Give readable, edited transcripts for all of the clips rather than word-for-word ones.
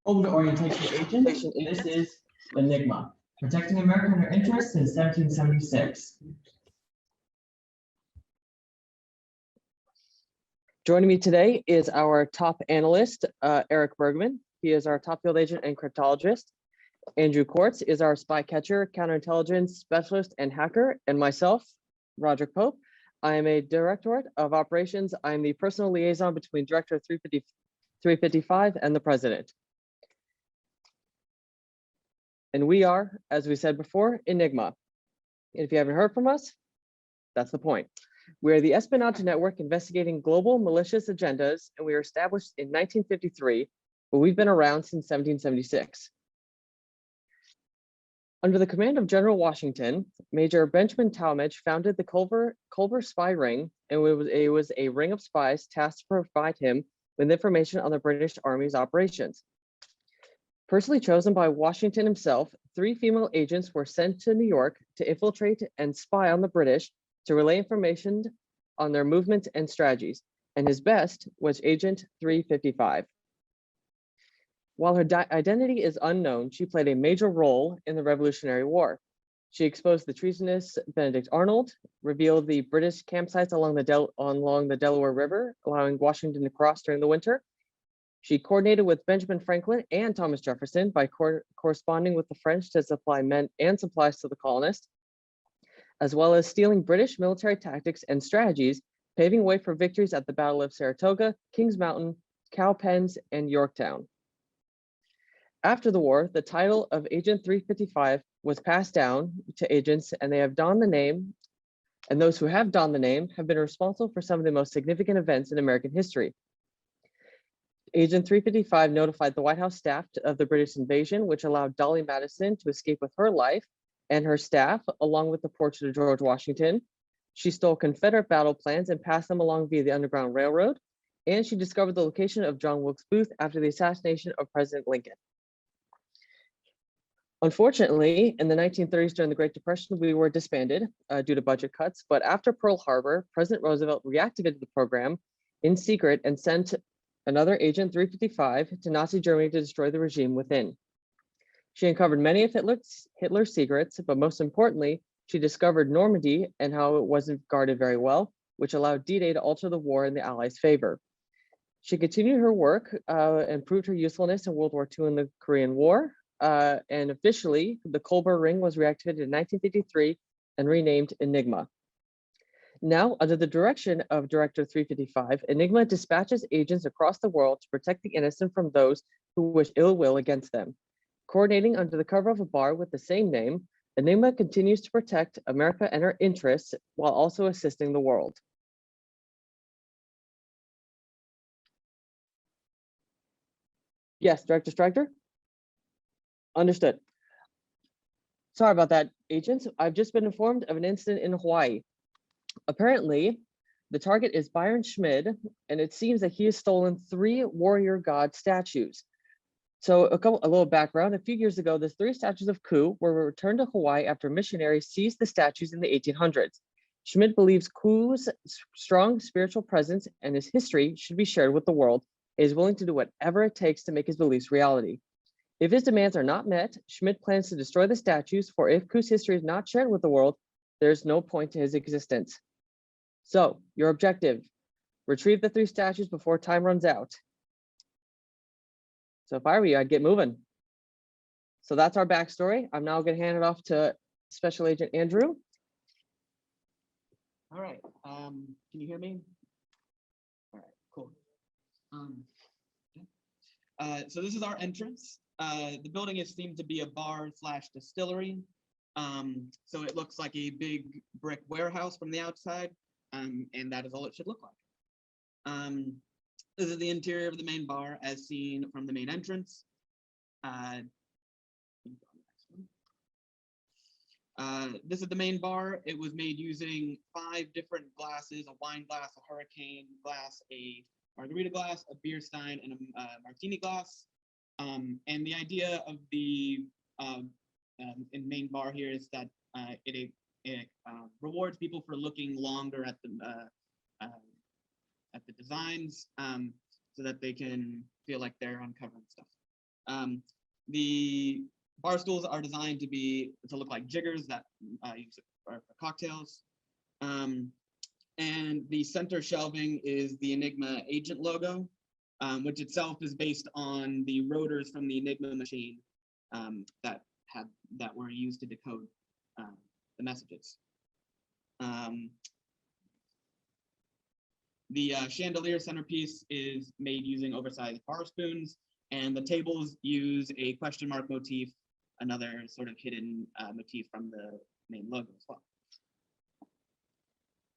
Home to orientation agents, this is E.N.I.G.M.A, protecting American interests since 1776. Joining me today is our top analyst, Eric Bergman. He is our top field agent and cryptologist. Andrew Quartz is our spy catcher, counterintelligence specialist, and hacker. And myself, Roderick Pope. I am a directorate of operations. I'm the personal liaison between Director 355 and the president. And we are, as we said before, E.N.I.G.M.A. If you haven't heard from us, that's the point. We are the espionage network investigating global malicious agendas, and we were established in 1953, but we've been around since 1776. Under the command of General Washington, Major Benjamin Talmadge founded the Culver Spy Ring, and it was a ring of spies tasked to provide him with information on the British Army's operations. Personally chosen by Washington himself, 3 female agents were sent to New York to infiltrate and spy on the British to relay information on their movements and strategies, and his best was Agent 355. While her identity is unknown, she played a major role in the Revolutionary War. She exposed the treasonous Benedict Arnold, revealed the British campsites along the Delaware River, allowing Washington to cross during the winter. She coordinated with Benjamin Franklin and Thomas Jefferson by corresponding with the French to supply men and supplies to the colonists, as well as stealing British military tactics and strategies, paving way for victories at the Battle of Saratoga, Kings Mountain, Cowpens, and Yorktown. After the war, the title of Agent 355 was passed down to agents, and they have donned the name, and those who have donned the name have been responsible for some of the most significant events in American history. Agent 355 notified the White House staff of the British invasion, which allowed Dolly Madison to escape with her life and her staff, along with the portrait of George Washington. She stole Confederate battle plans and passed them along via the Underground Railroad, and she discovered the location of John Wilkes Booth after the assassination of President Lincoln. Unfortunately, in the 1930s during the Great Depression, we were disbanded due to budget cuts, but after Pearl Harbor, President Roosevelt reactivated the program in secret and sent another Agent 355 to Nazi Germany to destroy the regime within. She uncovered many of Hitler's secrets, but most importantly, she discovered Normandy and how it wasn't guarded very well, which allowed D-Day to alter the war in the Allies' favor. She continued her work and proved her usefulness in World War II and the Korean War. And officially, the Culver Ring was reactivated in 1953 and renamed E.N.I.G.M.A. Now, under the direction of Director 355, E.N.I.G.M.A dispatches agents across the world to protect the innocent from those who wish ill will against them. Coordinating under the cover of a bar with the same name, E.N.I.G.M.A continues to protect America and her interests while also assisting the world. Yes, Director Striker? Understood. Sorry about that, agents. I've just been informed of an incident in Hawaii. Apparently, the target is Byron Schmid, and it seems that he has stolen 3 warrior god statues. So a little background, a few years ago, the 3 statues of Ku were returned to Hawaii after missionaries seized the statues in the 1800s. Schmid believes Ku's strong spiritual presence and his history should be shared with the world. He is willing to do whatever it takes to make his beliefs reality. If his demands are not met, Schmid plans to destroy the statues, for if Ku's history is not shared with the world, there's no point to his existence. So, your objective, retrieve the 3 statues before time runs out. So if I were you, I'd get moving. So that's our backstory. I'm now going to hand it off to Special Agent Andrew. All right. Can you hear me? All right, cool. So this is our entrance. The building is themed to be a bar/distillery. So it looks like a big brick warehouse from the outside, and that is all it should look like. This is the interior of the main bar as seen from the main entrance. This is the main bar. It was made using 5 different glasses: a wine glass, a hurricane glass, a margarita glass, a beer stein, and a martini glass. And the idea of the main bar here is that it rewards people for looking longer at the designs, so that they can feel like they're uncovering stuff. The bar stools are designed to look like jiggers that use for cocktails. And the center shelving is the E.N.I.G.M.A agent logo, which itself is based on the rotors from the E.N.I.G.M.A machine that were used to decode the messages. The chandelier centerpiece is made using oversized bar spoons, and the tables use a question mark motif, another sort of hidden motif from the main logo as well.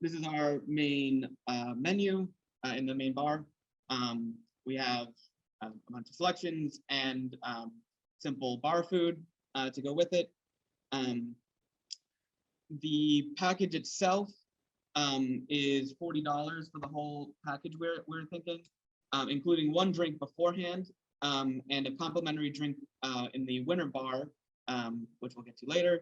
This is our main menu in the main bar. We have a bunch of selections and simple bar food to go with it. The package itself is $40 for the whole package we're thinking, including one drink beforehand and a complimentary drink in the winner bar, which we'll get to later,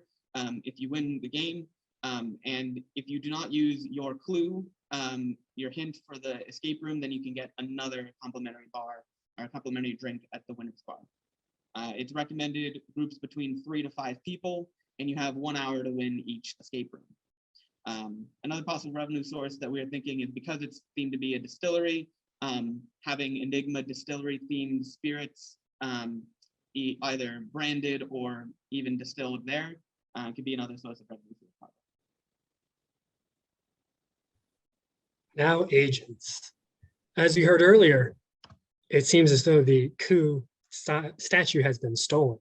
if you win the game. And if you do not use your clue, your hint for the escape room, then you can get another complimentary bar or complimentary drink at the winner's bar. It's recommended groups between 3 to 5 people, and you have 1 hour to win each escape room. Another possible revenue source that we're thinking is because it's themed to be a distillery, having E.N.I.G.M.A distillery themed spirits, either branded or even distilled there, could be another source of revenue. Now agents. As we heard earlier, it seems as though the coup statue has been stolen.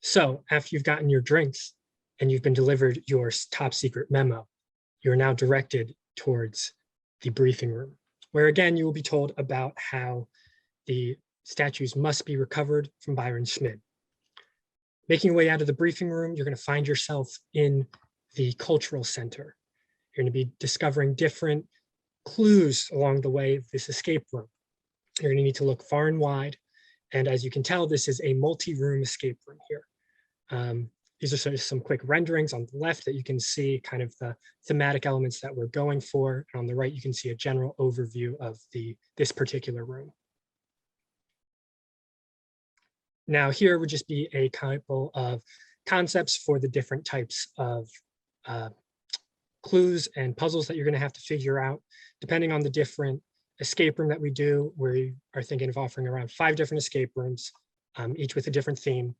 So after you've gotten your drinks and you've been delivered your top secret memo, you're now directed towards the briefing room, where again, you will be told about how the statues must be recovered from Byron Schmid. Making your way out of the briefing room, you're going to find yourself in the cultural center. You're going to be discovering different clues along the way of this escape room. You're going to need to look far and wide. And as you can tell, this is a multi-room escape room here. These are sort of some quick renderings on the left that you can see kind of the thematic elements that we're going for. And on the right, you can see a general overview of this particular room. Now here would just be a couple of concepts for the different types of clues and puzzles that you're going to have to figure out. Depending on the different escape room that we do, we are thinking of offering around 5 different escape rooms, each with a different theme.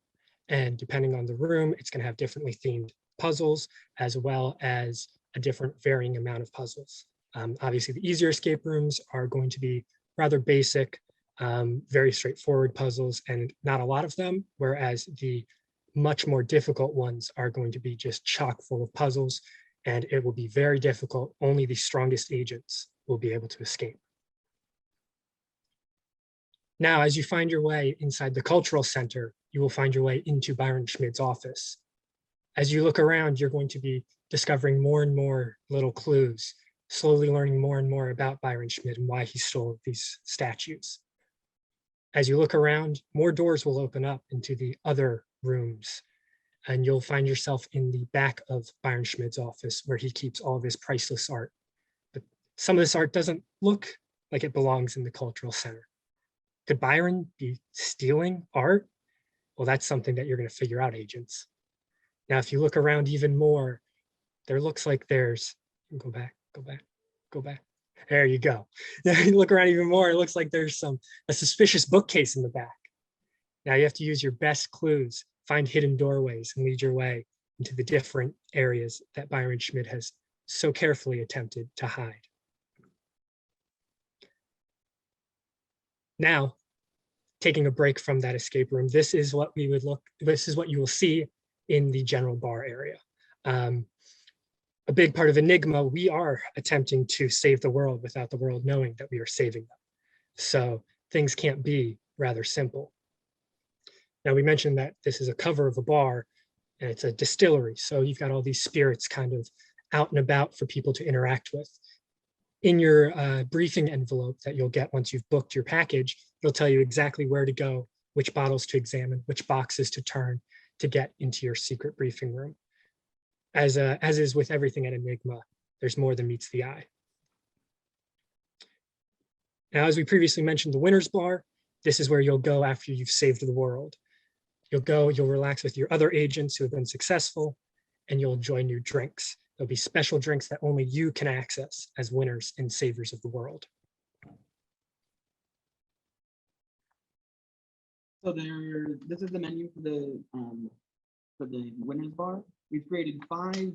And depending on the room, it's going to have differently themed puzzles, as well as a different varying amount of puzzles. Obviously, the easier escape rooms are going to be rather basic, very straightforward puzzles, and not a lot of them, whereas the much more difficult ones are going to be just chock full of puzzles, and it will be very difficult. Only the strongest agents will be able to escape. Now, as you find your way inside the cultural center, you will find your way into Byron Schmid's office. As you look around, you're going to be discovering more and more little clues, slowly learning more and more about Byron Schmid and why he stole these statues. As you look around, more doors will open up into the other rooms, and you'll find yourself in the back of Byron Schmid's office, where he keeps all of his priceless art. But some of this art doesn't look like it belongs in the cultural center. Could Byron be stealing art? Well, that's something that you're going to figure out, agents. Now, if you look around even more, there looks like there's, go back. There you go. Now you look around even more, it looks like there's a suspicious bookcase in the back. Now you have to use your best clues, find hidden doorways, and lead your way into the different areas that Byron Schmid has so carefully attempted to hide. Now, taking a break from that escape room, this is what you will see in the general bar area. A big part of E.N.I.G.M.A, we are attempting to save the world without the world knowing that we are saving them. So things can't be rather simple. Now, we mentioned that this is a cover of a bar and it's a distillery. So you've got all these spirits kind of out and about for people to interact with. In your briefing envelope that you'll get once you've booked your package, it'll tell you exactly where to go, which bottles to examine, which boxes to turn to get into your secret briefing room. As is with everything at E.N.I.G.M.A, there's more than meets the eye. Now, as we previously mentioned, the winner's bar, This is where you'll go after you've saved the world. You'll relax with your other agents who have been successful, and you'll enjoy new drinks. There'll be special drinks that only you can access as winners and saviors of the world. So this is the menu for the winners bar. We've created 5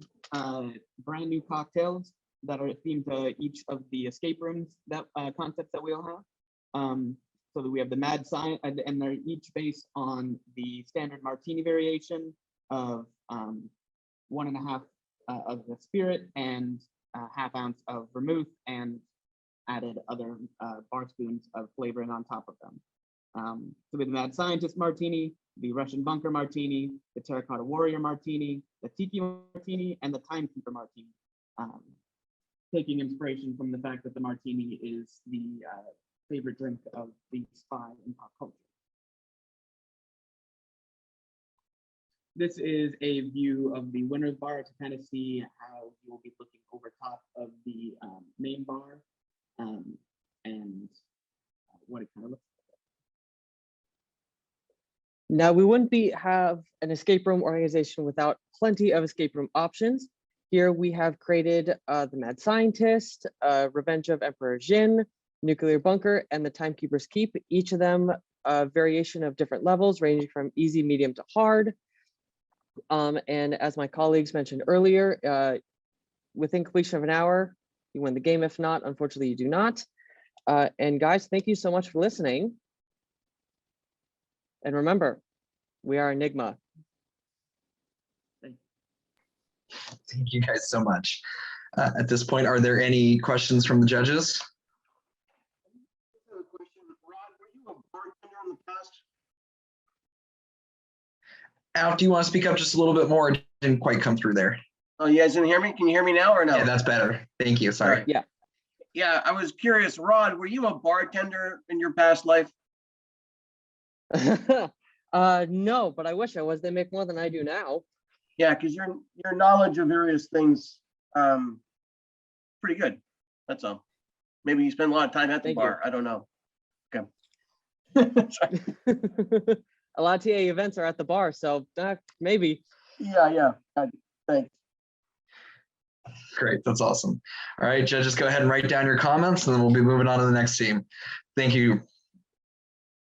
brand new cocktails that are themed to each of the escape rooms that concepts that we all have. So that we have the mad science, and they're each based on the standard martini variation of 1.5 of the spirit and ½ ounce of vermouth, and added other bar spoons of flavoring on top of them. So we have the Mad Scientist Martini, the Russian Bunker Martini, the Terracotta Warrior Martini, the Tiki Martini, and the Timekeeper Martini. Taking inspiration from the fact that the martini is the favorite drink of the spy in pop culture. This is a view of the winner's bar to kind of see how you will be looking over top of the main bar, and what it kind of looks like. Now, we wouldn't have an escape room organization without plenty of escape room options. Here we have created the Mad Scientist, Revenge of Emperor Jin, Nuclear Bunker, and the Timekeeper's Keep. Each of them a variation of different levels, ranging from easy, medium to hard. And as my colleagues mentioned earlier, within completion of an hour, you win the game. If not, unfortunately, you do not. And guys, thank you so much for listening. And remember, we are Enigma. Thank you guys so much. At this point, are there any questions from the judges? I have a question. Rod, were you a bartender in the past? Al, do you want to speak up just a little bit more? It didn't quite come through there. Oh, you guys didn't hear me? Can you hear me now or no? Yeah, that's better. Thank you. Sorry. Yeah. Yeah, I was curious. Rod, were you a bartender in your past life? No, but I wish I was. They make more than I do now. Yeah, because your knowledge of various things, pretty good. That's all. Maybe you spend a lot of time at the Thank bar. I don't know. Okay. A lot of TA events are at the bar, so maybe. Yeah. Thanks. Great. That's awesome. All right, judges, go ahead and write down your comments, and then we'll be moving on to the next team. Thank you.